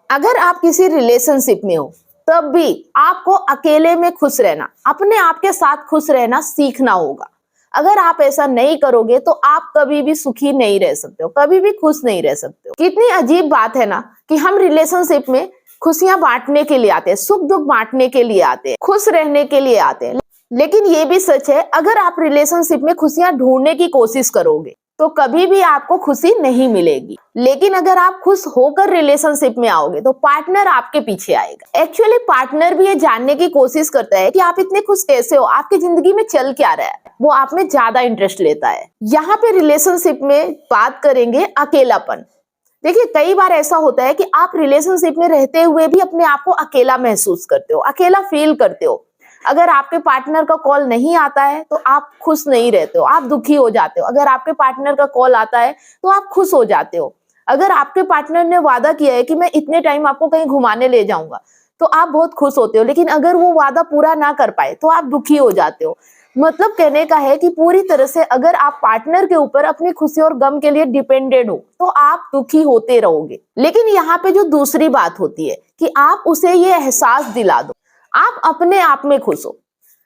अगर आप किसी रिलेशनशिप में हो तब भी आपको अकेले में खुश रहना, अपने आप के साथ खुश रहना सीखना होगा। अगर आप ऐसा नहीं करोगे तो आप कभी भी सुखी नहीं रह सकते हो, कभी भी खुश नहीं रह सकते हो। कितनी अजीब बात है ना कि हम रिलेशनशिप में खुशियां बांटने के लिए आते हैं, सुख दुख बांटने के लिए आते हैं, खुश रहने के लिए आते हैं। लेकिन ये भी सच है, अगर आप रिलेशनशिप में खुशियां ढूंढने की कोशिश करोगे तो कभी भी आपको खुशी नहीं मिलेगी। लेकिन अगर आप खुश होकर रिलेशनशिप में आओगे तो पार्टनर आपके पीछे आएगा। एक्चुअली पार्टनर भी ये जानने की कोशिश करता है कि आप इतने खुश कैसे हो, आपकी जिंदगी में चल क्या रहा है, वो आप में ज्यादा इंटरेस्ट लेता है। यहाँ पे रिलेशनशिप में बात करेंगे अकेलापन। देखिए, कई बार ऐसा होता है कि आप रिलेशनशिप में रहते हुए भी अपने आप को अकेला महसूस करते हो, अकेला फील करते हो। अगर आपके पार्टनर का कॉल नहीं आता है तो आप खुश नहीं रहते हो, आप दुखी हो जाते हो। अगर आपके पार्टनर का कॉल आता है तो आप खुश हो जाते हो। अगर आपके पार्टनर ने वादा किया है कि मैं इतने टाइम आपको कहीं घुमाने ले जाऊंगा तो आप बहुत खुश होते हो। लेकिन अगर वो वादा पूरा ना कर पाए तो आप दुखी हो जाते हो। मतलब कहने का है कि पूरी तरह से अगर आप पार्टनर के ऊपर अपनी खुशी और गम के लिए डिपेंडेंट हो तो आप दुखी होते रहोगे। लेकिन यहाँ पे जो दूसरी बात होती है कि आप उसे ये एहसास दिला दो, आप अपने आप में खुश हो।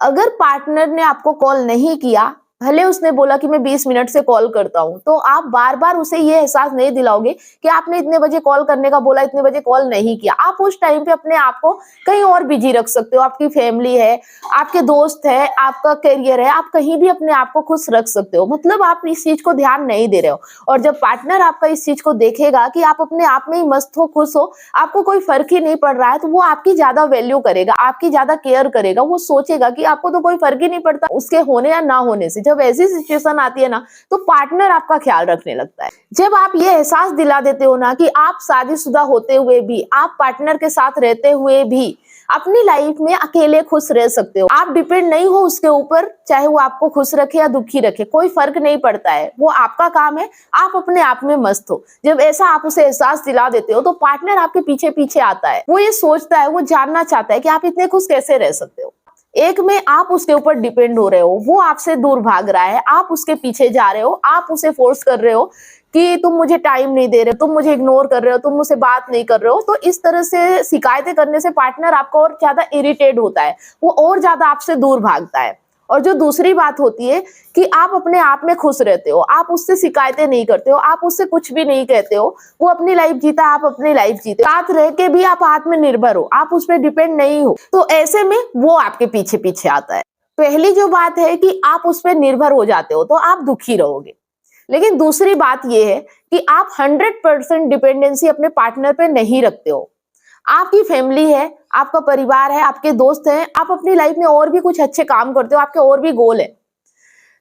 अगर पार्टनर ने आपको कॉल नहीं किया, भले उसने बोला कि मैं 20 मिनट से कॉल करता हूं, तो आप बार बार उसे ये एहसास नहीं दिलाओगे कि आपने इतने बजे कॉल करने का बोला, इतने बजे कॉल नहीं किया। आप उस टाइम पे अपने आप को कहीं और बिजी रख सकते हो। आपकी फैमिली है, आपके दोस्त है, आपका करियर है, आप कहीं भी अपने आप को खुश रख सकते हो। मतलब आप इस चीज को ध्यान नहीं दे रहे हो। और जब पार्टनर आपका इस चीज को देखेगा कि आप अपने आप में ही मस्त हो, खुश हो, आपको कोई फर्क ही नहीं पड़ रहा है, तो वो आपकी ज्यादा वैल्यू करेगा, आपकी ज्यादा केयर करेगा। वो सोचेगा कि आपको तो कोई फर्क ही नहीं पड़ता उसके होने या ना होने से। जब ऐसी सिचुएशन आती है ना तो पार्टनर आपका ख्याल रखने लगता है। जब आप ये एहसास दिला देते हो ना कि आप शादीशुदा होते हुए भी, आप पार्टनर के साथ रहते हुए भी अपनी लाइफ में अकेले खुश रह सकते हो, आप डिपेंड नहीं हो उसके ऊपर, चाहे वो आपको खुश रखे या दुखी रखे, कोई फर्क नहीं पड़ता है, वो आपका काम है, आप अपने आप में मस्त हो। जब ऐसा आप उसे एहसास दिला देते हो तो पार्टनर आपके पीछे पीछे आता है। वो ये सोचता है, वो जानना चाहता है कि आप इतने खुश कैसे रह सकते हो। एक में आप उसके ऊपर डिपेंड हो रहे हो, वो आपसे दूर भाग रहा है, आप उसके पीछे जा रहे हो, आप उसे फोर्स कर रहे हो कि तुम मुझे टाइम नहीं दे रहे हो, तुम मुझे इग्नोर कर रहे हो, तुम मुझसे बात नहीं कर रहे हो। तो इस तरह से शिकायतें करने से पार्टनर आपको और ज्यादा इरिटेट होता है, वो और ज्यादा आपसे दूर भागता है। और जो दूसरी बात होती है कि आप अपने आप में खुश रहते हो, आप उससे शिकायतें नहीं करते हो, आप उससे कुछ भी नहीं कहते हो, वो अपनी लाइफ जीता, आप अपनी लाइफ जीते, साथ रह के भी आप आत्मनिर्भर हो, आप उस पर डिपेंड नहीं हो। तो ऐसे में वो आपके पीछे पीछे आता है। पहली जो बात है कि आप उस पर निर्भर हो जाते हो तो आप दुखी रहोगे। लेकिन दूसरी बात यह है कि आप 100% डिपेंडेंसी अपने पार्टनर पे नहीं रखते हो। आपकी फैमिली है, आपका परिवार है, आपके दोस्त हैं, आप अपनी लाइफ में और भी कुछ अच्छे काम करते हो, आपके और भी गोल है,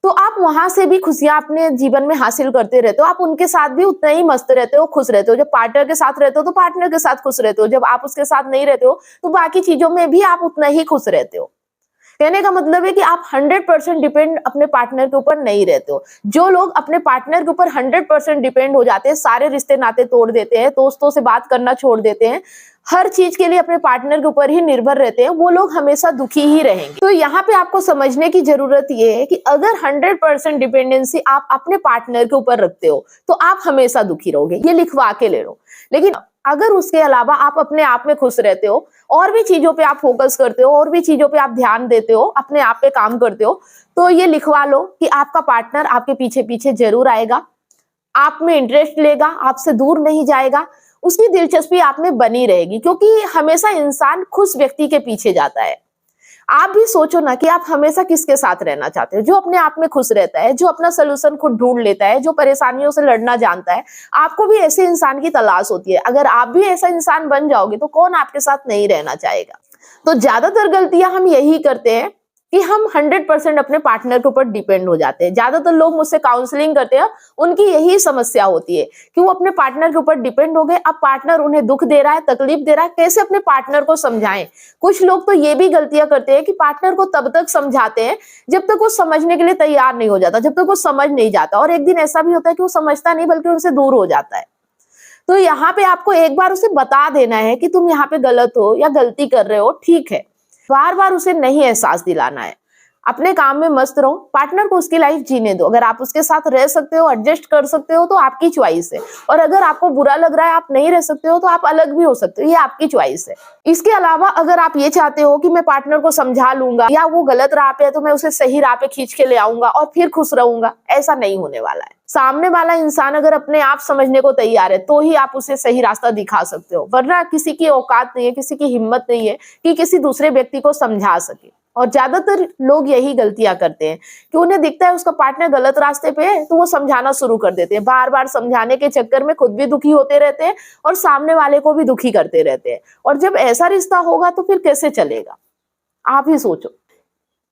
तो आप वहां से भी खुशियां अपने जीवन में हासिल करते रहते हो। आप उनके साथ भी उतना ही मस्त रहते हो, खुश रहते हो। जब पार्टनर के साथ रहते हो तो पार्टनर के साथ खुश रहते हो, जब आप उसके साथ नहीं रहते हो तो बाकी चीजों में भी आप उतना ही खुश रहते हो। कहने का मतलब है कि आप 100% डिपेंड अपने पार्टनर के ऊपर नहीं रहते हो। जो लोग अपने पार्टनर के ऊपर 100% डिपेंड हो जाते हैं, सारे रिश्ते नाते तोड़ देते हैं, दोस्तों से बात करना छोड़ देते हैं, हर चीज के लिए अपने पार्टनर के ऊपर ही निर्भर रहते हैं, वो लोग हमेशा दुखी ही रहेंगे। तो यहाँ पे आपको समझने की जरूरत ये है कि अगर 100% डिपेंडेंसी आप अपने पार्टनर के ऊपर रखते हो तो आप हमेशा दुखी रहोगे, ये लिखवा के ले लो। लेकिन अगर उसके अलावा आप अपने आप में खुश रहते हो, और भी चीजों पे आप फोकस करते हो, और भी चीजों पे आप ध्यान देते हो, अपने आप पे काम करते हो, तो ये लिखवा लो कि आपका पार्टनर आपके पीछे पीछे जरूर आएगा, आप में इंटरेस्ट लेगा, आपसे दूर नहीं जाएगा, उसकी दिलचस्पी आप में बनी रहेगी। क्योंकि हमेशा इंसान खुश व्यक्ति के पीछे जाता है। आप भी सोचो ना कि आप हमेशा किसके साथ रहना चाहते हो, जो अपने आप में खुश रहता है, जो अपना सोल्यूशन खुद ढूंढ लेता है, जो परेशानियों से लड़ना जानता है। आपको भी ऐसे इंसान की तलाश होती है। अगर आप भी ऐसा इंसान बन जाओगे तो कौन आपके साथ नहीं रहना चाहेगा। तो ज्यादातर गलतियां हम यही करते हैं कि हम 100% अपने पार्टनर के ऊपर डिपेंड हो जाते हैं। ज्यादातर लोग मुझसे काउंसलिंग करते हैं, उनकी यही समस्या होती है कि वो अपने पार्टनर के ऊपर डिपेंड हो गए। अब पार्टनर उन्हें दुख दे रहा है, तकलीफ दे रहा है, कैसे अपने पार्टनर को समझाएं। कुछ लोग तो ये भी गलतियां करते हैं कि पार्टनर को तब तक समझाते हैं जब तक वो समझने के लिए तैयार नहीं हो जाता, जब तक वो समझ नहीं जाता। और एक दिन ऐसा भी होता है कि वो समझता नहीं बल्कि उनसे दूर हो जाता है। तो यहाँ पे आपको एक बार उसे बता देना है कि तुम यहाँ पे गलत हो या गलती कर रहे हो, ठीक है। बार बार उसे नहीं एहसास दिलाना है। अपने काम में मस्त रहो, पार्टनर को उसकी लाइफ जीने दो। अगर आप उसके साथ रह सकते हो, एडजस्ट कर सकते हो तो आपकी चॉइस है, और अगर आपको बुरा लग रहा है, आप नहीं रह सकते हो तो आप अलग भी हो सकते हो, ये आपकी चॉइस है। इसके अलावा अगर आप ये चाहते हो कि मैं पार्टनर को समझा लूंगा या वो गलत राह पे है तो मैं उसे सही राह पे खींच के ले आऊंगा और फिर खुश रहूंगा, ऐसा नहीं होने वाला है। सामने वाला इंसान अगर अपने आप समझने को तैयार है तो ही आप उसे सही रास्ता दिखा सकते हो, वरना किसी की औकात नहीं है, किसी की हिम्मत नहीं है कि किसी दूसरे व्यक्ति को समझा सके। और ज्यादातर लोग यही गलतियां करते हैं कि उन्हें दिखता है उसका पार्टनर गलत रास्ते पे है तो वो समझाना शुरू कर देते हैं। बार बार समझाने के चक्कर में खुद भी दुखी होते रहते हैं और सामने वाले को भी दुखी करते रहते हैं। और जब ऐसा रिश्ता होगा तो फिर कैसे चलेगा, आप ही सोचो।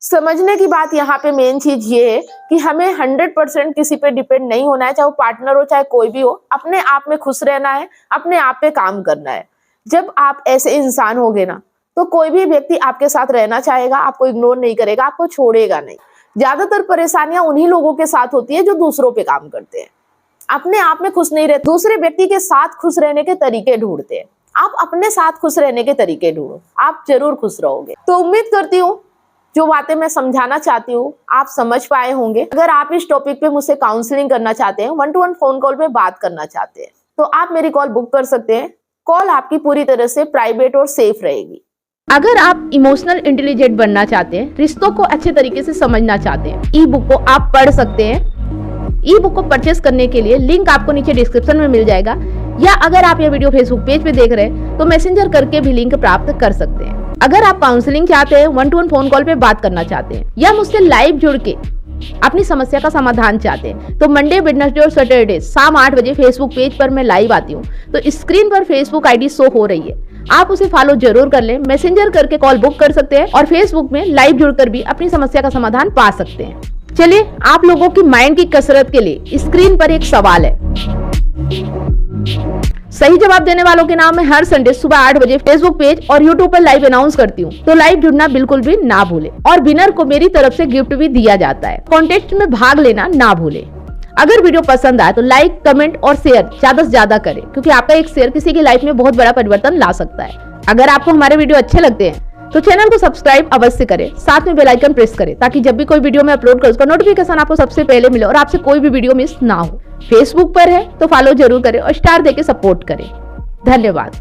समझने की बात यहाँ पे मेन चीज ये है कि हमें 100% किसी पे डिपेंड नहीं होना है, चाहे वो पार्टनर हो चाहे कोई भी हो। अपने आप में खुश रहना है, अपने आप पे काम करना है। जब आप ऐसे इंसान होगे ना तो कोई भी व्यक्ति आपके साथ रहना चाहेगा, आपको इग्नोर नहीं करेगा, आपको छोड़ेगा नहीं। ज्यादातर परेशानियां उन्हीं लोगों के साथ होती है जो दूसरों पे काम करते हैं, अपने आप में खुश नहीं रहते, दूसरे व्यक्ति के साथ खुश रहने के तरीके ढूंढते हैं। आप अपने साथ खुश रहने के तरीके ढूंढो, आप जरूर खुश रहोगे। तो उम्मीद करती हूँ जो बातें मैं समझाना चाहती हूँ आप समझ पाए होंगे। अगर आप इस टॉपिक पे मुझसे काउंसलिंग करना चाहते हैं, 1-to-1 फोन कॉल पे बात करना चाहते हैं, तो आप मेरी कॉल बुक कर सकते हैं। कॉल आपकी पूरी तरह से प्राइवेट और सेफ रहेगी। अगर आप इमोशनल इंटेलिजेंट बनना चाहते हैं, रिश्तों को अच्छे तरीके से समझना चाहते हैं, ई बुक को आप पढ़ सकते हैं। ई बुक को परचेस करने के लिए लिंक आपको नीचे डिस्क्रिप्शन में मिल जाएगा, या अगर आप ये वीडियो फेसबुक पेज पे देख रहे हैं तो मैसेंजर करके भी लिंक प्राप्त कर सकते हैं। अगर आप काउंसलिंग चाहते हैं, 1-to-1 फोन कॉल पे बात करना चाहते हैं, या मुझसे लाइव जुड़ के अपनी समस्या का समाधान चाहते हैं, तो मंडे, वेडनेसडे और सैटरडे शाम 8 बजे फेसबुक पेज पर मैं लाइव आती हूँ। तो स्क्रीन पर फेसबुक आईडी शो हो रही है, आप उसे फॉलो जरूर कर लें। मैसेंजर करके कॉल बुक कर सकते हैं और फेसबुक में लाइव जुड़कर भी अपनी समस्या का समाधान पा सकते हैं। चलिए, आप लोगों की माइंड की कसरत के लिए स्क्रीन पर एक सवाल है, सही जवाब देने वालों के नाम मैं हर संडे सुबह 8 बजे फेसबुक पेज और यूट्यूब पर लाइव अनाउंस करती हूँ, तो लाइव जुड़ना बिल्कुल भी ना भूले। और विनर को मेरी तरफ से गिफ्ट भी दिया जाता है, कॉन्टेस्ट में भाग लेना ना भूले। अगर वीडियो पसंद आए तो लाइक, कमेंट और शेयर ज्यादा से ज्यादा करें, क्योंकि आपका एक शेयर किसी की लाइफ में बहुत बड़ा परिवर्तन ला सकता है। अगर आपको हमारे वीडियो अच्छे लगते हैं तो चैनल को सब्सक्राइब अवश्य करें, साथ में बेल आइकन प्रेस करें, ताकि जब भी कोई वीडियो मैं अपलोड करूं उसका नोटिफिकेशन आपको सबसे पहले मिले और आपसे कोई भी वीडियो मिस ना हो। फेसबुक पर है तो फॉलो जरूर करें और स्टार देके सपोर्ट करें। धन्यवाद।